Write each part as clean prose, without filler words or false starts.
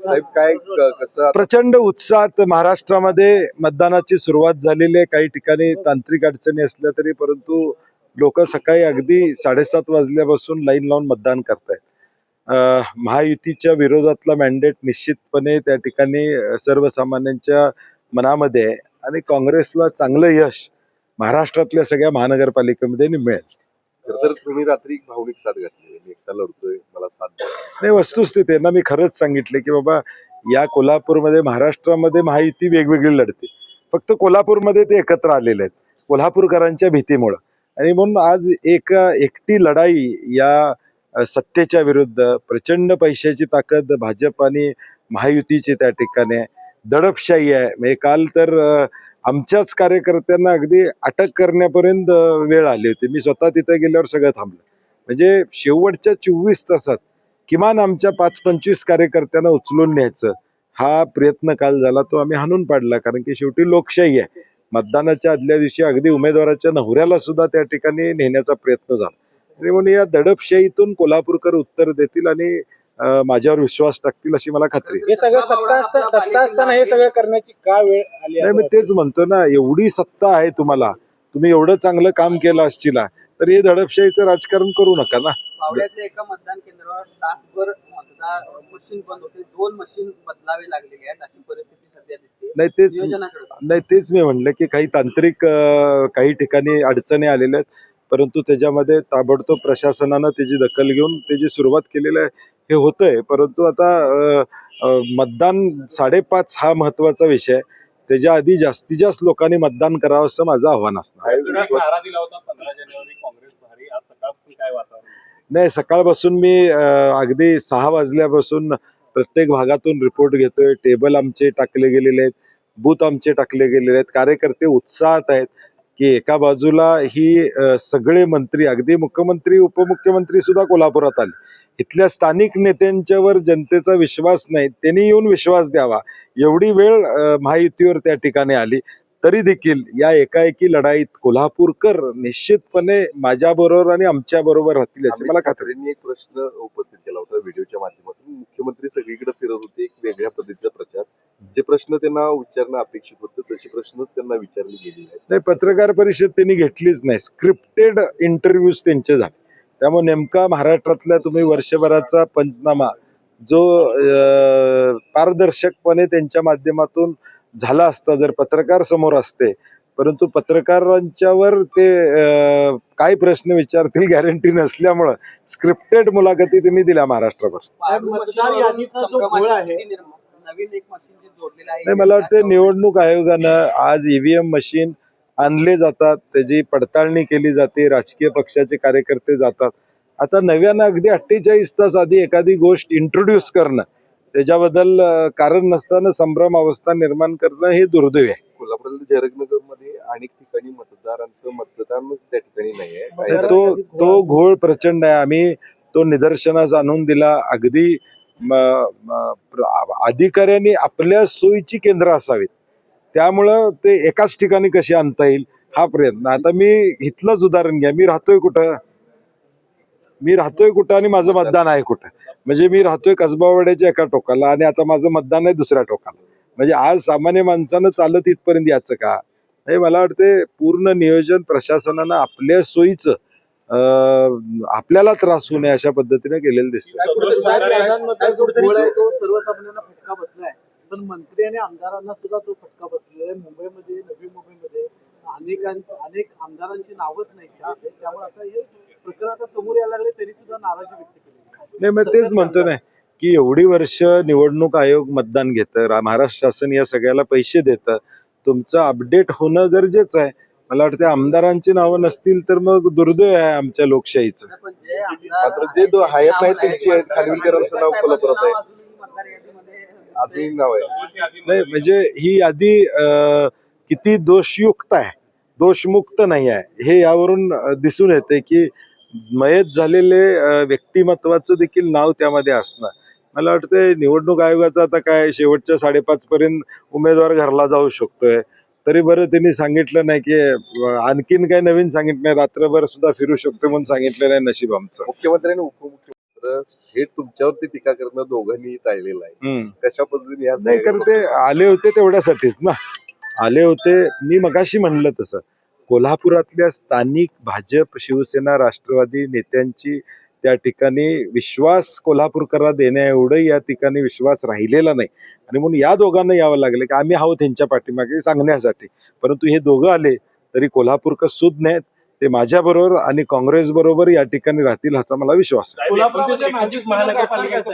साहेब काय कसं प्रचंड उत्साहात महाराष्ट्रामध्ये मतदानाची सुरुवात झालेली आहे. काही ठिकाणी तांत्रिक अडचणी असल्या तरी परंतु लोक सकाळी अगदी 7:30 वाजल्यापासून लाईन लावून मतदान करतायत. महायुतीच्या विरोधातला मॅन्डेट निश्चितपणे त्या ठिकाणी सर्वसामान्यांच्या मनामध्ये आहे आणि काँग्रेसला चांगलं यश महाराष्ट्रातल्या सगळ्या महानगरपालिकेमध्ये मिळेल. तर तुम्ही रात्री एक भावनिक साथ घातली, मी एकटा लढतोय मला साथ द्या. नाही, वस्तुस्थिती आहे ना, मी खरंच सांगितले की बाबा या कोल्हापूरमध्ये महाराष्ट्रामध्ये महायुती वेगवेगळी लढते, फक्त कोल्हापूरमध्ये ते एकत्र आलेले आहेत कोल्हापूरकरांच्या भीतीमुळं. आणि म्हणून आज एकटी लढाई या सत्तेच्या विरुद्ध प्रचंड पैशाची ताकद भाजप आणि महायुतीची त्या ठिकाणी आहे. दडपशाही आहे. म्हणजे काल तर आमच्याच कार्यकर्त्यांना अगदी अटक करण्यापर्यंत वेळ आली होती. मी स्वतः तिथे गेल्यावर सगळं थांबलं. म्हणजे शेवटच्या 24 तासात किमान आमच्या 5-25 कार्यकर्त्यांना उचलून न्यायचं हा प्रयत्न काल झाला, तो आम्ही हाणून पाडला. कारण की शेवटी लोकशाही आहे. मतदानाच्या आदल्या दिवशी अगदी उमेदवाराच्या नवऱ्याला सुद्धा त्या ठिकाणी नेण्याचा प्रयत्न झाला. आणि म्हणून या दडपशाहीतून कोल्हापूरकर उत्तर देतील आणि माझ्यावर विश्वास टाकतील अशी मला खात्री आहे. हे सगळं सत्ता असताना हे सगळं करण्याची का वेळ आली? नाही, मी तेच म्हणतो ना, एवढी सत्ता आहे तुम्हाला, तुम्ही एवढं चांगलं काम केलं असशीला तर हे दडपशाहीचं राजकारण करू नका ना. पावड्यातल्या एका मतदान केंद्रावर तासभर मतदान मशीन बंद होते, 2 मशीन बदलावे लागलेले आहेत, अशी परिस्थिती सध्या दिसते. नाही तेच मी म्हणलं की काही तांत्रिक काही ठिकाणी अडचणी आलेल्या आहेत, परंतु त्याच्यामध्ये ताबडतोब प्रशासनानं त्याची दखल घेऊन त्याची सुरुवात केलेली आहे. हे होतंय, परंतु आता मतदान 5:30 हा महत्वाचा विषय आहे. त्याच्या आधी जास्तीत जास्त लोकांनी मतदान करावं असं माझं आव्हान असणार. नाही, सकाळपासून मी अगदी 6 वाजल्यापासून प्रत्येक भागातून रिपोर्ट घेतोय. टेबल आमचे टाकले गेलेले आहेत, बूथ आमचे टाकले गेलेले आहेत. कार्यकर्ते उत्साहात आहेत की एका बाजूला ही सगळे मंत्री, अगदी मुख्यमंत्री उपमुख्यमंत्री सुद्धा कोल्हापुरात आले. इथल्या स्थानिक नेत्यांच्यावर जनतेचा विश्वास नाही, त्यांनी येऊन विश्वास द्यावा. एवढी वेळ महायुतीवर त्या ठिकाणी आली तरी देखील या एकाएकी लढाईत कोल्हापूरकर निश्चितपणे माझ्या बरोबर आणि आमच्या बरोबर राहतील याची मला खात्री. एक प्रश्न उपस्थित केला होता व्हिडिओच्या माध्यमातून. मुख्यमंत्री सगळीकडे फिरत होते, एक वेगळ्या पद्धतीचा प्रचार. जे प्रश्न त्यांना विचारणं अपेक्षित होतं तसे प्रश्नच त्यांना विचारले गेले नाही, पत्रकार परिषद त्यांनी घेतलीच नाही. स्क्रिप्टेड इंटरव्ह्यूज त्यांचे झाले. त्यामुळे नेमका महाराष्ट्रातल्या तुम्ही वर्षभराचा पंचनामा जो पारदर्शकपणे त्यांच्या माध्यमातून झाला असता जर पत्रकार समोर असते, परंतु पत्रकारांच्यावर ते काय प्रश्न विचारतील गॅरंटी नसल्यामुळं स्क्रिप्टेड मुलाखती त्यांनी दिल्या महाराष्ट्रभर. नाही, मला वाटतं निवडणूक आयोगानं आज ईव्हीएम मशीन आणले जातात, त्याची पडताळणी केली जाते, राजकीय पक्षाचे कार्यकर्ते जातात. आता नव्यानं अगदी 48 तास आधी एखादी गोष्ट इंट्रोड्यूस करणं, त्याच्याबद्दल कारण नसताना संभ्रम अवस्था निर्माण करणं हे दुर्दैव आहे. कोल्हापूरच्या जयरंगनगर मध्ये अनेक ठिकाणी मतदारांचं मतदानच त्या ठिकाणी नाहीये. तो घोळ प्रचंड आहे. आम्ही तो निदर्शनास आणून दिला. अगदी अधिकाऱ्यांनी आपल्या सोयीची केंद्र असावीत, त्यामुळं ते एकाच ठिकाणी कशी आणता येईल हा प्रयत्न. आता मी इथलंच उदाहरण घ्या, मी राहतोय कुठं आणि माझं मतदान आहे कुठं. म्हणजे मी राहतोय कसबावाड्याच्या एका टोकाला आणि आता माझं मतदान आहे दुसऱ्या टोकाला. म्हणजे आज सामान्य माणसानं चालत इथपर्यंत याचं का? हे मला वाटते पूर्ण नियोजन प्रशासनानं आपल्या सोयीचं आपल्याला त्रास होऊ नये अशा पद्धतीने केलेलं दिसतं. सर्वसामान्यांना फटका बसलाय, पण मंत्री आणि आमदारांना सुद्धा तो फटका बसलेला आहे. मुंबईमध्ये, नवी मुंबईमध्ये अनेक आमदारांची नावच नाही, त्यामुळे आता हे प्रकरण आता समोर यायला लागले तरी सुद्धा नाराजी व्यक्त केली. नाही, मग तेच म्हणतो ना की एवढी वर्ष निवडणूक आयोग मतदान घेतं, महाराष्ट्र शासन या सगळ्याला पैसे देतं, तुमचं अपडेट होणं गरजेचं आहे. मला वाटतं आमदारांची नावं नसतील तर मग दुर्दैव आहे आमच्या लोकशाहीचं. मात्र जे हयात नाही त्यांची आहेत, खानविलकरांचं नाव कोल्हापुरात आहे, अजूनही नाव आहे. नाही, म्हणजे ही यादी किती दोषयुक्त आहे, दोषमुक्त नाही आहे, हे यावरून दिसून येते की मयत झालेले व्यक्तिमत्वाचं देखील नाव त्यामध्ये असणं. मला वाटतं निवडणूक आयोगाचं आता काय शेवटच्या 5:30 पर्यंत उमेदवार घरला जाऊ शकतोय, तरी बरं त्यांनी सांगितलं नाही की आणखीन काही नवीन सांगितलं नाही, रात्रभर सुद्धा फिरू शकतो म्हणून सांगितलं नाही. नशीब आमचं. मुख्यमंत्र्यांनी उपमुख्यमंत्री मात्र थेट तुमच्यावरती टीका करणं दोघांनी टाळलेलं आहे. कशा पद्धतीने या नाही, कारण ते आले होते तेवढ्यासाठीच ना, आले होते. मी मगाशी म्हणलं तसं कोल्हापुरातल्या स्थानिक भाजप, शिवसेना, राष्ट्रवादी नेत्यांची त्या ठिकाणी विश्वास कोल्हापूरकरांना देण्या एवढं या ठिकाणी विश्वास राहिलेला नाही, आणि म्हणून या दोघांना यावं लागलं की आम्ही आहोत त्यांच्या पाठीमागे सांगण्यासाठी. परंतु हे दोघं आले तरी कोल्हापूरकर सुद नाहीत, ते माझ्या बरोबर आणि काँग्रेस बरोबर या ठिकाणी राहतील ह्याचा मला विश्वास आहे. कोल्हापुरामध्ये मॅजिक महानगरपालिकेचं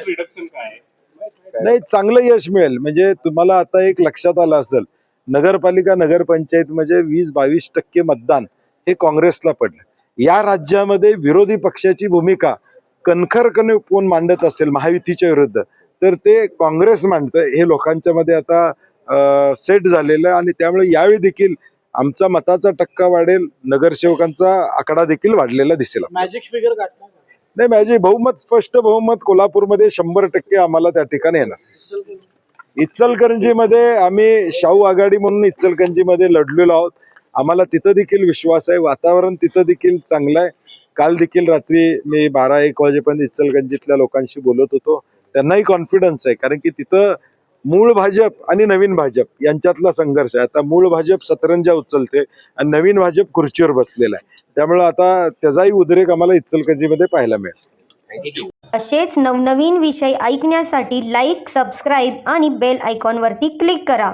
नाही, चांगलं यश मिळेल. म्हणजे तुम्हाला आता एक लक्षात आलं असेल, नगरपालिका नगरपंचायत म्हणजे 20-22% मतदान हे काँग्रेसला पडलं. या राज्यामध्ये विरोधी पक्षाची भूमिका कणखरपणे कोण मांडत असेल महायुतीच्या विरुद्ध, तर ते काँग्रेस मांडतं. हे लोकांच्या मध्ये आता सेट झालेलं आहे, आणि त्यामुळे यावेळी देखील आमचा मताचा टक्का वाढेल, नगरसेवकांचा आकडा देखील वाढलेला दिसेल. मॅजिक फिगर गाठणार नाही, माझे बहुमत, स्पष्ट बहुमत कोल्हापूरमध्ये 100% आम्हाला त्या ठिकाणी येणार. इचलकरंजीमध्ये आम्ही शाहू आघाडी म्हणून इचलकरंजीमध्ये लढलेलो आहोत. आम्हाला तिथं देखील विश्वास आहे, वातावरण तिथं देखील चांगलं आहे. काल देखील रात्री मी 12-1 वाजेपर्यंत इचलकरंजीतल्या लोकांशी बोलत होतो, त्यांनाही कॉन्फिडन्स आहे, कारण की तिथं मूळ भाजप आणि नवीन भाजप यांच्यातला संघर्ष आहे. आता मूळ भाजप सतरंजा उचलते आणि नवीन भाजप खुर्चीवर बसलेला आहे, त्यामुळे आता त्याचाही उद्रेक आम्हाला इचलकरंजीमध्ये पाहायला मिळेल. असेच नवनवीन विषय ऐकण्यासाठी लाईक, सबस्क्राईब आणि बेल आयकॉनवरती क्लिक करा.